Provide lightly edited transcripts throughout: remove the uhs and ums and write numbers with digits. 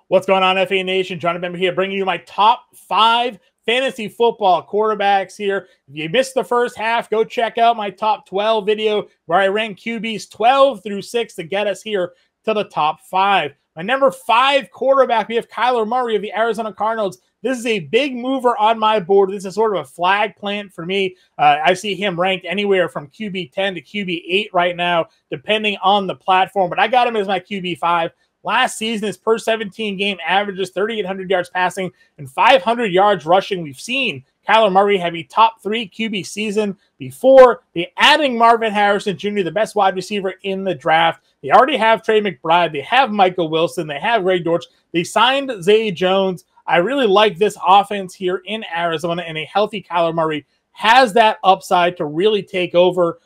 What's going on, FA Nation? Jon Impemba here, bringing you my top 5 fantasy football quarterbacks here. If you missed the first half, go check out my top 12 video where I rank QBs 12 through 6 to get us here to the top 5. My number 5 quarterback, we have Kyler Murray of the Arizona Cardinals. This is a big mover on my board. This is sort of a flag plant for me. I see him ranked anywhere from QB 10 to QB 8 right now, depending on the platform. But I got him as my QB 5. Last season, his per 17 game averages 3,800 yards passing and 500 yards rushing. We've seen Kyler Murray have a top 3 QB season before. They adding Marvin Harrison Jr., the best wide receiver in the draft. They already have Trey McBride. They have Michael Wilson. They have Ray Dortch. They signed Zay Jones. I really like this offense here in Arizona, and a healthy Kyler Murray has that upside to really take over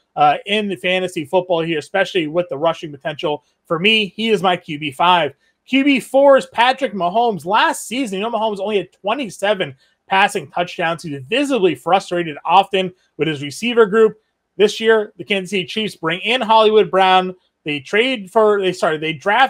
in the fantasy football here, especially with the rushing potential. For me, he is my QB 5. QB 4 is Patrick Mahomes. Last season, Mahomes only had 27 passing touchdowns. He was visibly frustrated often with his receiver group. This year, the Kansas City Chiefs bring in Hollywood Brown. They draft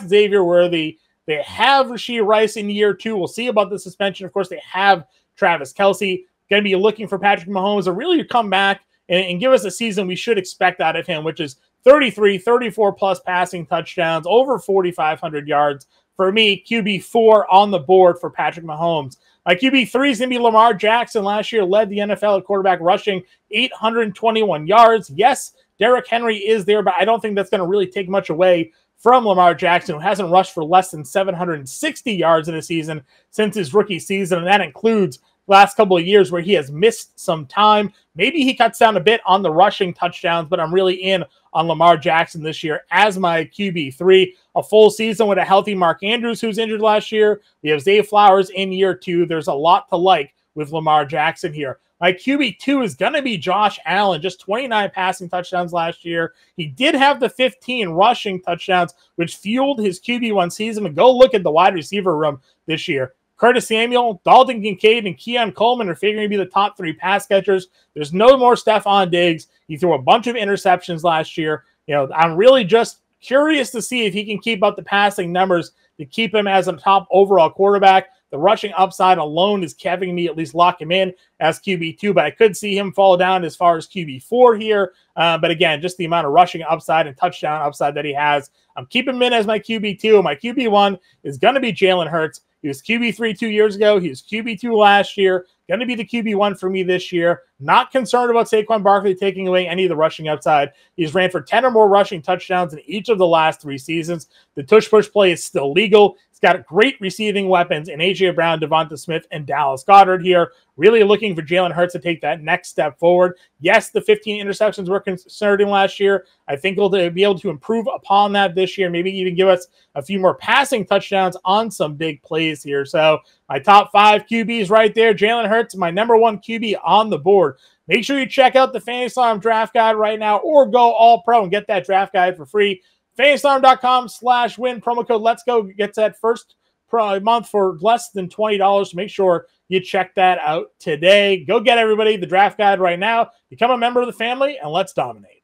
Xavier Worthy. They have Rashee Rice in year 2. We'll see about the suspension. Of course, they have Travis Kelce. Going to be looking for Patrick Mahomes to really come back and give us a season we should expect out of him, which is 33, 34-plus passing touchdowns, over 4,500 yards. For me, QB 4 on the board for Patrick Mahomes. My QB 3 is going to be Lamar Jackson. Last year led the NFL at quarterback, rushing 821 yards. Yes, Derrick Henry is there, but I don't think that's going to really take much away from Lamar Jackson, who hasn't rushed for less than 760 yards in a season since his rookie season, and that includes last couple of years where he has missed some time. Maybe he cuts down a bit on the rushing touchdowns, but I'm really in on Lamar Jackson this year as my QB 3. A full season with a healthy Mark Andrews, who's injured last year. We have Zay Flowers in year 2. There's a lot to like with Lamar Jackson here. My QB 2 is going to be Josh Allen, just 29 passing touchdowns last year. He did have the 15 rushing touchdowns, which fueled his QB 1 season. But go look at the wide receiver room this year. Curtis Samuel, Dalton Kincaid, and Keon Coleman are figuring to be the top 3 pass catchers. There's no more Stephon Diggs. He threw a bunch of interceptions last year. I'm really just curious to see if he can keep up the passing numbers to keep him as a top overall quarterback. The rushing upside alone is having me at least lock him in as QB2, but I could see him fall down as far as QB4 here. But again, just the amount of rushing upside and touchdown upside that he has, I'm keeping him in as my QB2. My QB1 is going to be Jaylen Herz. He was QB3 2 years ago. He was QB2 last year. Going to be the QB1 for me this year. Not concerned about Saquon Barkley taking away any of the rushing upside. He's ran for 10 or more rushing touchdowns in each of the last 3 seasons. The tush-push play is still legal. He's got great receiving weapons in A.J. Brown, Devonta Smith, and Dallas Goedert here. Really looking for Jaylen Herz to take that next step forward. Yes, the 15 interceptions were concerning last year. I think he'll be able to improve upon that this year, maybe even give us a few more passing touchdowns on some big plays here. So my top 5 QBs right there. Jaylen Herz, my number 1 QB on the board. Make sure you check out the FantasyAlarm draft guide right now, or go all pro and get that draft guide for free. FantasyAlarm.com/win. Promo code Let's Go gets that first month for less than $20. So make sure you check that out today. Go get everybody the draft guide right now. Become a member of the family, and let's dominate.